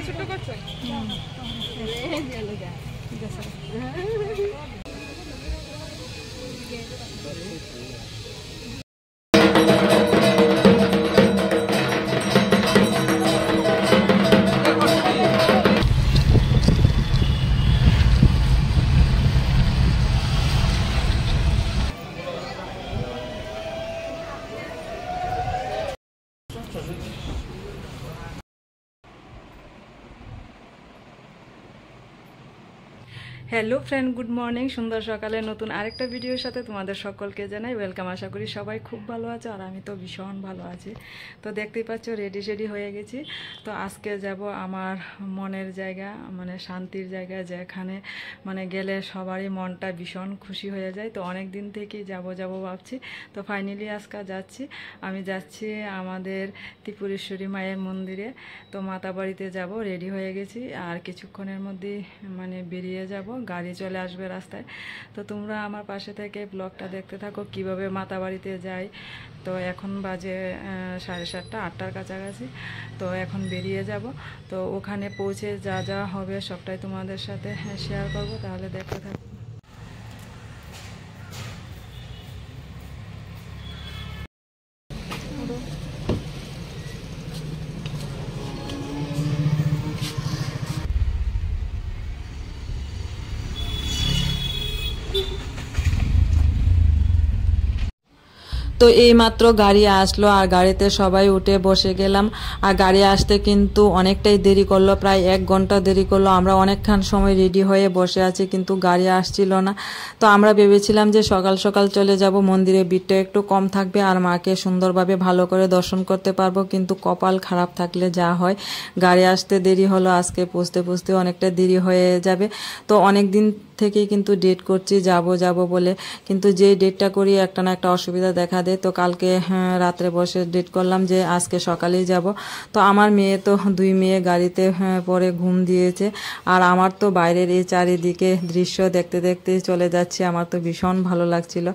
ছোট করছো hello friend, good morning. সুন্দর সকালে নতুন আরেকটা ভিডিওর সাথে তোমাদের সকলকে জানাই ওয়েলকাম। আশা করি সবাই খুব ভালো আছে, আর আমি তো ভীষণ ভালো আছি। তো দেখতেই পাচ্ছ রেডি হয়ে গেছি। তো আজকে যাব আমার মনের জায়গা, মানে শান্তির জায়গা, যেখানে মানে গেলে সবারই মনটা ভীষণ খুশি হয়ে যায়। তো অনেক দিন থেকেই যাব ভাবছি। তো ফাইনালি আজকে যাচ্ছি। আমি যাচ্ছি আমাদের ত্রিপুরেশ্বরী মায়ের মন্দিরে। তো মাতাবাড়িতে যাব, রেডি হয়ে গেছি। আর কিছুক্ষণের মধ্যেই মানে বেরিয়ে যাব, গাড়ি চলে আসবে রাস্তায়। তো তোমরা আমার পাশে থেকে ব্লগটা দেখতে থাকো কিভাবে মাতাবাড়িতে যাই। তো এখন বাজে 7:30, 8টার কাছাকাছি। তো এখন বেরিয়ে যাব। তো ওখানে পৌঁছে যা যা হবে সবটাই তোমাদের সাথে শেয়ার করব, তাহলে দেখতে থাকো। তো এইমাত্র গাড়ি আসলো, আর গাড়িতে সবাই উঠে বসে গেলাম। আর গাড়ি আসতে কিন্তু অনেকটাই দেরি করলো, প্রায় 1 ঘন্টা দেরি করলো। আমরা অনেকক্ষণ সময় রেডি হয়ে বসে আছি, কিন্তু গাড়ি আসছিল না। তো আমরা ভেবেছিলাম যে সকাল সকাল চলে যাব, মন্দিরে ভিড়টা একটু কম থাকবে আর মাকে সুন্দরভাবে ভালো করে দর্শন করতে পারবো। কিন্তু কপাল খারাপ থাকলে যা হয়, গাড়ি আসতে দেরি হলো। আজকে পৌঁছতে অনেকটা দেরি হয়ে যাবে। তো অনেক দিন থেকেই কিন্তু ডেট করছি যাব বলে, কিন্তু যেই ডেটটা করি একটা না একটা অসুবিধা দেখা দেয়। তো কালকে রাত্রে বসে ডেট করলাম যে আজকে সকালেই যাব। তো আমার মেয়ে তো 2 মেয়ে গাড়িতে পরে ঘুম দিয়েছে। আর আমার তো বাইরের এই চারিদিকে দৃশ্য দেখতে দেখতে চলে যাচ্ছে। আমার তো ভীষণ ভালো লাগছিল।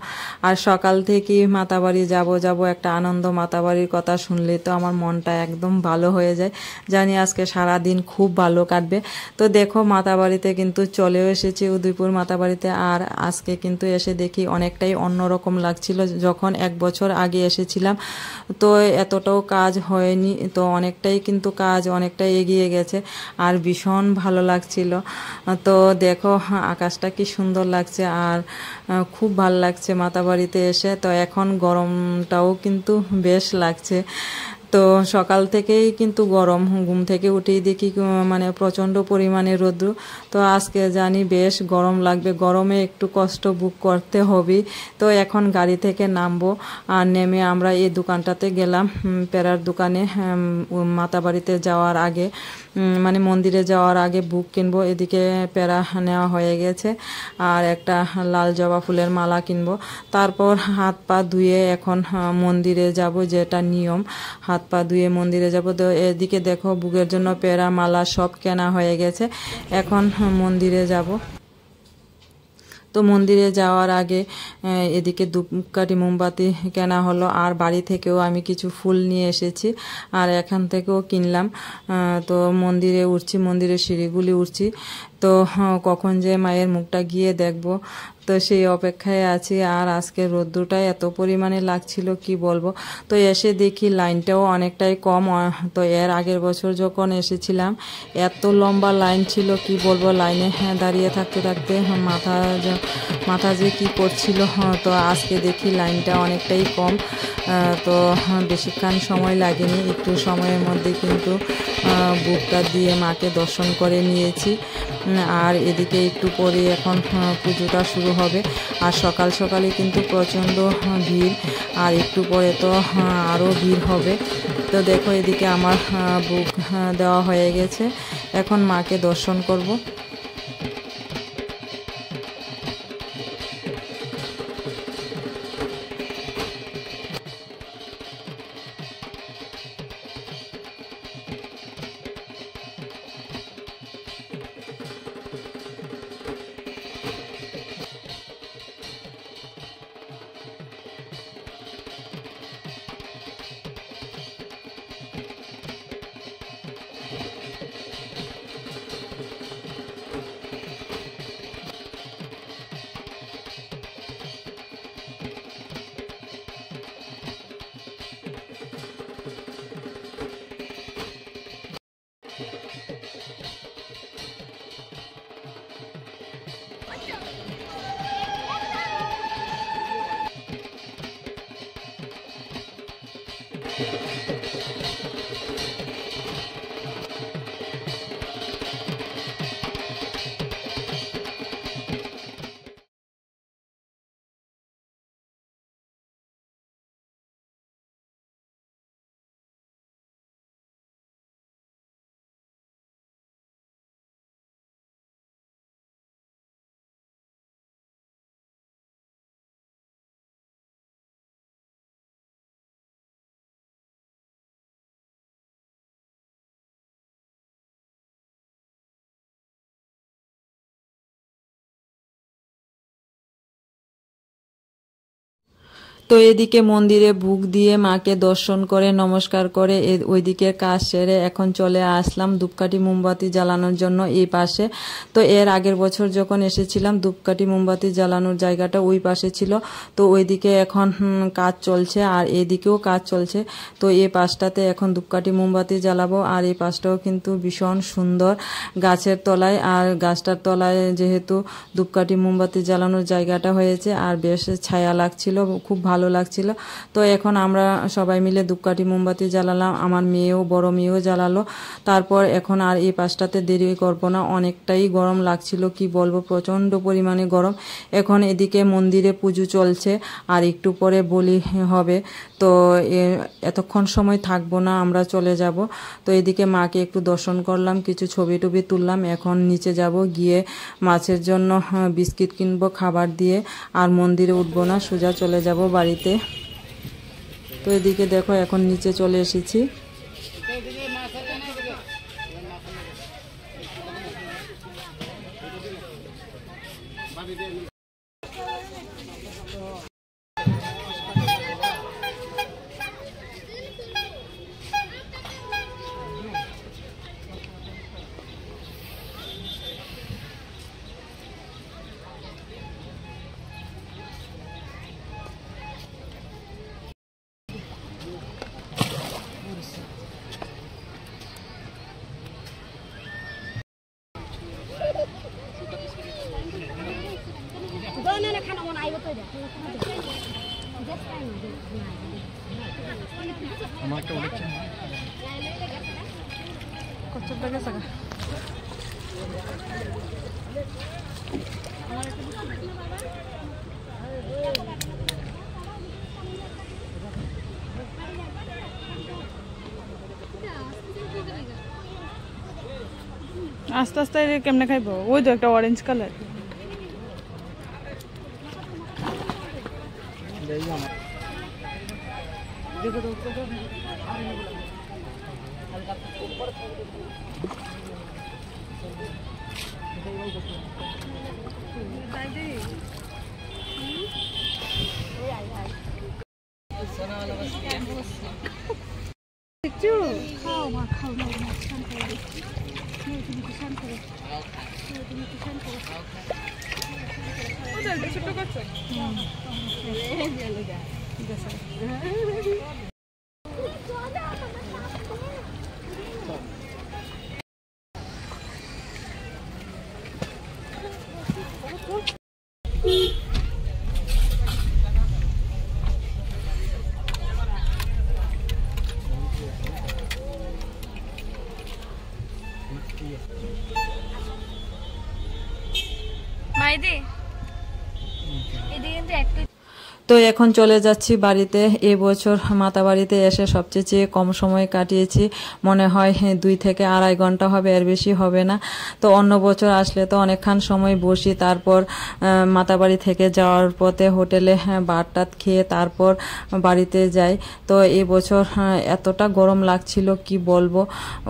আর সকাল থেকেই মাতাবাড়ি যাব একটা আনন্দ। মাতাবাড়ির কথা শুনলে তো আমার মনটা একদম ভালো হয়ে যায়। জানি আজকে সারা দিন খুব ভালো কাটবে। তো দেখো মাতাবাড়িতে কিন্তু চলেও এসেছি, উদয়পুর মাতাবাড়িতে। আর আজকে কিন্তু এসে দেখি অনেকটাই অন্যরকম লাগছিল। যখন 1 বছর আগে এসেছিলাম তো এতটাও কাজ হয়নি, তো অনেকটাই কিন্তু কাজ অনেকটাই এগিয়ে গেছে। আর ভীষণ ভালো লাগছিল। তো দেখো আকাশটা কি সুন্দর লাগছে, আর খুব ভালো লাগছে মাতাবাড়িতে এসে। তো এখন গরমটাও কিন্তু বেশ লাগছে। তো সকাল থেকেই কিন্তু গরম, ঘুম থেকে উঠেই দেখি মানে প্রচণ্ড পরিমাণে রৌদ্র। তো আজকে জানি বেশ গরম লাগবে, গরমে একটু কষ্ট ভোগ করতে হবে। তো এখন গাড়ি থেকে নামবো, আর নেমে আমরা এই দোকানটাতে গেলাম, পেরার দোকানে। মাতাবাড়িতে যাওয়ার আগে মানে মন্দিরে যাওয়ার আগে বুক কিনবো। এদিকে পেরা নেওয়া হয়ে গেছে, আর একটা লাল জবা ফুলের মালা কিনবো। তারপর হাত পা ধুয়ে এখন মন্দিরে যাব, যেটা নিয়ম, হাত পা ধুয়ে মন্দিরে যাব। তো এদিকে দেখো বুকের জন্য পেরা মালা সব কেনা হয়ে গেছে, এখন মন্দিরে যাব। তো মন্দিরে যাওয়ার আগে এদিকে ধূপকাঠি মোমবাতি কেনা হলো, আর বাড়ি থেকেও আমি কিছু ফুল নিয়ে এসেছি, আর এখান থেকেও কিনলাম। তো মন্দিরে উঠছি, মন্দিরের সিঁড়িগুলি উঠছি। তো কখন যে মায়ের মুখটা গিয়ে দেখব, তো সেই অপেক্ষায় আছি। আর আজকে রোদ্দুরটাই এত পরিমাণে লাগছিল কি বলবো। তো এসে দেখি লাইনটাও অনেকটাই কম। তো এর আগের বছর যখন এসেছিলাম এত লম্বা লাইন ছিল কি বলবো। লাইনে দাঁড়িয়ে থাকতে থাকতে মাথা যে কি করছিল। তো আজকে দেখি লাইনটা অনেকটাই কম। তো বেশিক্ষণ সময় লাগেনি, একটু সময়ের মধ্যে কিন্তু বুকটা দিয়ে মাকে দর্শন করে নিয়েছি। আর এদিকে একটু পরে এখন পুজোটা শুরু হবে। আর সকাল সকালে কিন্তু প্রচণ্ড ভিড়, আর একটু পরে তো আরও ভিড় হবে। তো দেখো এদিকে আমার বুক দেওয়া হয়ে গেছে, এখন মাকে দর্শন করব। তো এদিকে মন্দিরে বুক দিয়ে মাকে দর্শন করে নমস্কার করে ওইদিকে কাজ সেরে এখন চলে আসলাম ধূপকাঠি মোমবাতি জ্বালানোর জন্য এই পাশে। তো এর আগের বছর যখন এসেছিলাম ধূপকাঠি মোমবাতি জ্বালানোর জায়গাটা ওই পাশে ছিল, তো ওইদিকে এখন কাজ চলছে আর এদিকেও কাজ চলছে। তো এই পাশটাতে এখন ধূপকাঠি মোমবাতি জ্বালাবো আর এই পাশটাও কিন্তু ভীষণ সুন্দর গাছের তলায়, আর গাছটার তলায় যেহেতু ধূপকাঠি মোমবাতি জ্বালানোর জায়গাটা হয়েছে আর বেশ ছায়া লাগছিল, খুব ভালো লাগছিল। তো এখন আমরা সবাই মিলে ধূপকাঠি মোমবাতি জ্বালালাম, আমার মেয়েও বড় মেয়েও জ্বালালো। তারপর এখন আর এই পাশটাতে দেরি করব না, অনেকটাই গরম লাগছিল, কি বলবো, প্রচন্ড পরিমাণে গরম। এখন এদিকে মন্দিরে পুজো চলছে আর একটু পরে বলি হবে, তো এতক্ষণ সময় থাকবো না, আমরা চলে যাব। তো এদিকে মাকে একটু দর্শন করলাম, কিছু ছবি টবি তুললাম, এখন নিচে যাব, গিয়ে মাছের জন্য বিস্কিট কিনবো খাবার দিয়ে, আর মন্দিরে উঠবো না, সোজা চলে যাব বাড়িতে। তো এদিকে দেখো এখন নিচে চলে এসেছি। আস্তে আস্তে কেমনে খাইব? ওই তো একটা অরেঞ্জ কালার। তো এখন চলে যাচ্ছি বাড়িতে। এবছর মাতা বাড়িতে এসে সবচেয়ে কম সময় কাটিয়েছি, মনে হয় 2 থেকে আড়াই ঘন্টা হবে, এর বেশি হবে না। তো অন্য বছর আসলে তো অনেকক্ষণ সময় বসি, তারপর মাতা বাড়ি থেকে যাওয়ার পথে হোটেলে ভাত টাত খেয়ে তারপর বাড়িতে যাই। তো এই বছর এতটা গরম লাগছিল, কি বলবো,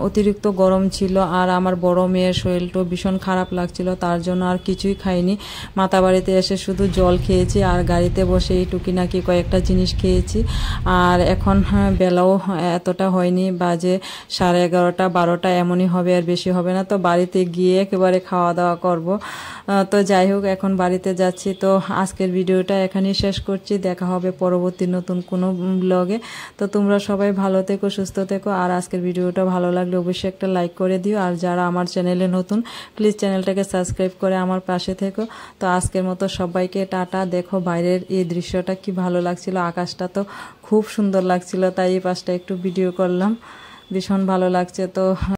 অতিরিক্ত গরম ছিল। আর আমার বড় মেয়ের শরীরটাও ভীষণ খারাপ লাগছিল, তার জন্য আর কিছুই খাইনি। মাতা বাড়িতে এসে শুধু জল খেয়েছি আর গাড়িতে বসে টুকিনাকি কয়েকটা জিনিস খেয়েছি। আর এখন বেলাও এতটা হয়নি, বাজে 11:30 12টা এমনই হবে, আর বেশি হবে না। তো বাড়িতে গিয়ে একেবারে খাওয়া দাওয়া করব। তো যাই হোক, এখন বাড়িতে যাচ্ছি। তো আজকের ভিডিওটা এখানেই শেষ করছি, দেখা হবে পরবর্তী নতুন কোনো ব্লগে। তো তোমরা সবাই ভালো থেকো, সুস্থ থেকো। আর আজকের ভিডিওটা ভালো লাগলে অবশ্যই একটা লাইক করে দিও, আর যারা আমার চ্যানেলে নতুন প্লিজ চ্যানেলটাকে সাবস্ক্রাইব করে আমার পাশে থেকো। তো আজকের মতো সবাইকে টাটা। দেখো বাইরের এই দৃশ্য দৃশ্যটা কি ভালো লাগছিল, আকাশটা তো খুব সুন্দর লাগছিল, তাই এই পাশটা একটু ভিডিও করলাম। ভীষণ ভালো লাগছে। তো